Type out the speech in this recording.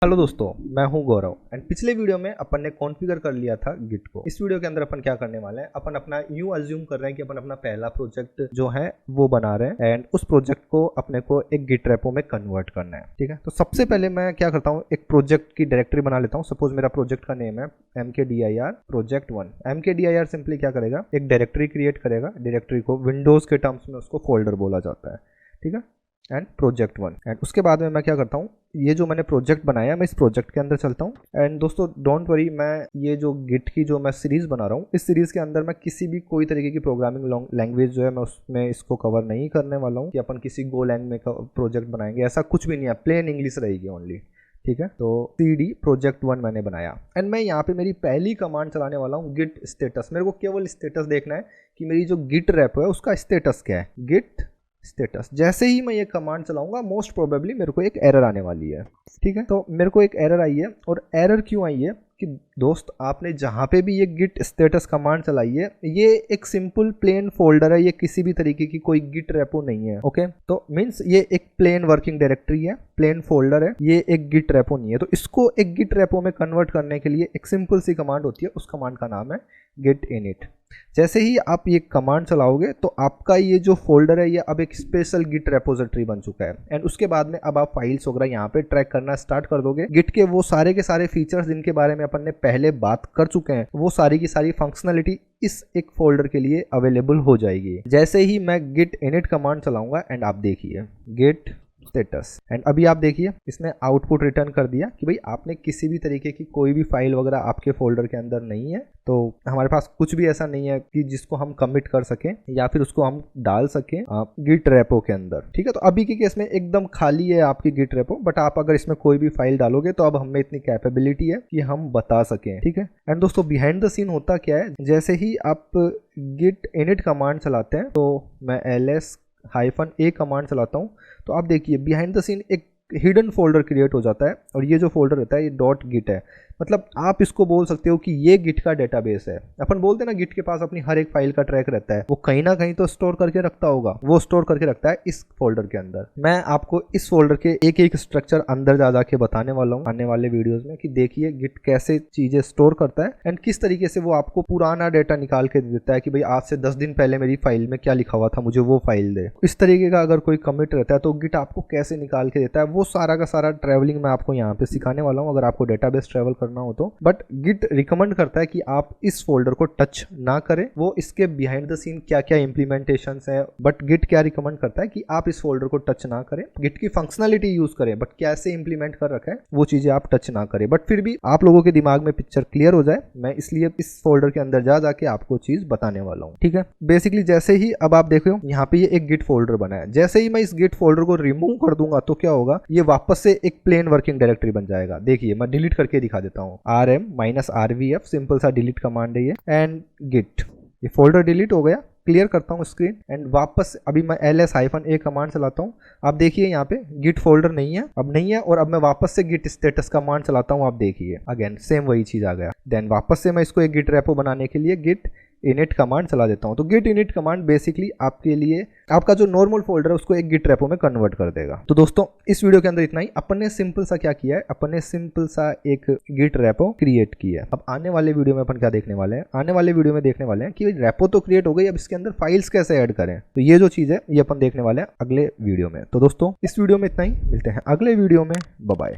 Hello दोस्तों, मैं हूं गौरव एंड पिछले वीडियो में अपन ने कॉन्फ़िगर कर लिया था गिट को। इस वीडियो के अंदर अपन क्या करने वाले हैं, अपन अपना यूं अज्यूम कर रहे हैं कि अपन अपना पहला प्रोजेक्ट जो है वो बना रहे हैं एंड उस प्रोजेक्ट को अपने को एक गिट रेपो में कन्वर्ट करना है। ठीक है, तो सबसे पहले मैं क्या करता हूँ, एक प्रोजेक्ट की डायरेक्टरी बना लेता हूँ। सपोज मेरा प्रोजेक्ट का नेम है mkdir project 1। mkdir सिंपली क्या करेगा, एक डायरेक्टरी क्रिएट करेगा। डायरेक्टरी को विंडोज के टर्म्स में उसको फोल्डर बोला जाता है। ठीक है, एंड प्रोजेक्ट 1। एंड उसके बाद में मैं क्या करता हूँ, ये जो मैंने प्रोजेक्ट बनाया मैं इस प्रोजेक्ट के अंदर चलता हूँ। एंड दोस्तों डोंट वरी, मैं ये जो गिट की जो मैं सीरीज बना रहा हूँ, इस सीरीज के अंदर मैं किसी भी कोई तरीके की प्रोग्रामिंग लैंग्वेज जो है मैं उसमें इसको कवर नहीं करने वाला हूँ कि अपन किसी गो लैंग्वेज में प्रोजेक्ट बनाएंगे, ऐसा कुछ भी नहीं है। प्लेन इंग्लिश रहेगी ओनली। ठीक है, तो cd प्रोजेक्ट 1 मैंने बनाया एंड मैं यहाँ पे मेरी पहली कमांड चलाने वाला हूँ गिट स्टेटस। मेरे को केवल स्टेटस देखना है कि मेरी जो गिट रेपो है उसका स्टेटस क्या है, गिट स्टेटस। जैसे ही मैं ये कमांड चलाऊंगा मोस्ट प्रोबेबली मेरे को एक एरर आने वाली है। ठीक है, तो मेरे को एक एरर आई है। और एरर क्यों आई है कि दोस्त आपने जहां पे भी ये गिट स्टेटस कमांड चलाई है, ये एक सिंपल प्लेन फोल्डर है, ये किसी भी तरीके की कोई गिट रेपो नहीं है। ओके, तो मींस ये एक प्लेन वर्किंग डायरेक्टरी है, प्लेन फोल्डर है, ये एक गिट रेपो नहीं है। तो इसको एक गिट रेपो में कन्वर्ट करने के लिए एक सिंपल सी कमांड होती है, उस कमांड का नाम है git init। जैसे ही आप ये कमांड चलाओगे तो आपका ये जो फोल्डर है ये अब एक स्पेशल गिट रेपोजिटरी बन चुका है। एंड उसके बाद में अब आप फाइल्स वगैरह यहाँ पे ट्रैक करना स्टार्ट कर दोगे। गिट के वो सारे के सारे फीचर्स जिनके बारे में अपन ने पहले बात कर चुके हैं, वो सारी की सारी फंक्शनलिटी इस एक फोल्डर के लिए अवेलेबल हो जाएगी जैसे ही मैं git init कमांड चलाऊंगा। एंड आप देखिए git स्टेटस, एंड अभी आप देखिए इसने आउटपुट रिटर्न कर दिया कि भाई आपने किसी भी तरीके की कोई भी फाइल वगैरह आपके फोल्डर के अंदर नहीं है। तो हमारे पास कुछ भी ऐसा नहीं है कि जिसको हम कमिट कर सकें या फिर उसको हम डाल सकें गिट रेपो के अंदर। ठीक है, तो अभी के केस में एकदम खाली है आपकी गिट रेपो, बट आप अगर इसमें कोई भी फाइल डालोगे तो अब हमें इतनी कैपेबिलिटी है कि हम बता सकें। ठीक है, एंड दोस्तों बिहाइंड द सीन होता क्या है, जैसे ही आप गिट इनिट कमांड चलाते हैं, तो मैं ls-a कमांड चलाता हूँ, तो आप देखिए बिहाइंड द सीन एक हिडन फोल्डर क्रिएट हो जाता है। और ये जो फोल्डर रहता है ये .git है। मतलब आप इसको बोल सकते हो कि ये गिट का डेटाबेस है। अपन बोलते हैं ना गिट के पास अपनी हर एक फाइल का ट्रैक रहता है, वो कहीं ना कहीं तो स्टोर करके रखता होगा, वो स्टोर करके रखता है इस फोल्डर के अंदर। मैं आपको इस फोल्डर के एक एक स्ट्रक्चर अंदर जा जाके बताने वाला हूँ आने वाले वीडियोज में कि देखिए गिट कैसे चीजें स्टोर करता है एंड किस तरीके से वो आपको पुराना डेटा निकाल के देता है कि भाई आज से 10 दिन पहले मेरी फाइल में क्या लिखा हुआ था, मुझे वो फाइल दे। इस तरीके का अगर कोई कमिट रहता है तो गिट आपको कैसे निकाल के देता है, वो सारा का सारा ट्रैवलिंग मैं आपको यहाँ पे सिखाने वाला हूँ अगर आपको डेटाबेस ट्रैवल करना हो तो। बट गिट रिकमेंड करता है कि आप इस फोल्डर को टच ना करें, वो इसके बिहाइंड द सीन क्या क्या इंप्लीमेंटेशंस है। बट गिट क्या रिकमेंड करता है कि आप इस फोल्डर को टच ना करें, गिट की फंक्शनलिटी यूज करें, बट कैसे इंप्लीमेंट कर रखा है वो चीजें आप टच ना करें। बट फिर भी आप लोगों के दिमाग में पिक्चर क्लियर हो जाए, मैं इसलिए इस फोल्डर के अंदर जा जाके आपको चीज बताने वाला हूँ। ठीक है, बेसिकली जैसे ही अब आप देखो यहाँ पे ये एक गिट फोल्डर बना है, जैसे ही मैं इस गिट फोल्डर को रिमूव कर दूंगा तो क्या होगा, ये वापस से एक प्लेन वर्किंग डायरेक्टरी बन जाएगा। देखिए मैं डिलीट करके दिखा देता हूँ, rm-rvf सिंपल सा डिलीट कमांड है ये। एंड गिट, ये फोल्डर डिलीट हो गया। क्लियर करता हूँ स्क्रीन एंड वापस अभी मैं ls-a कमांड चलाता हूँ। आप देखिए यहाँ पे गिट फोल्डर नहीं है, अब नहीं है। और अब मैं वापस से गिट स्टेटस कमांड चलाता हूँ, आप देखिए अगेन सेम वही चीज आ गया। देन वापस से मैं इसको एक गिट रेपो बनाने के लिए गिट इनिट कमांड चला देता हूं। तो गिट इनिट कमांड बेसिकली आपके लिए आपका जो नॉर्मल फोल्डर है उसको एक गिट रेपो में कन्वर्ट कर देगा। तो दोस्तों इस वीडियो के अंदर इतना ही। अपन ने सिंपल सा क्या किया है, अपन ने सिंपल सा एक गिट रेपो क्रिएट किया है। अब आने वाले वीडियो में अपन क्या देखने वाले हैं, आने वाले वीडियो में देखने वाले हैं कि रेपो तो क्रिएट हो गई, अब इसके अंदर फाइल्स कैसे ऐड करें। तो ये जो चीज है ये अपन देखने वाले हैं अगले वीडियो में। तो दोस्तों इस वीडियो में इतना ही, मिलते हैं अगले वीडियो में, बाय बाय।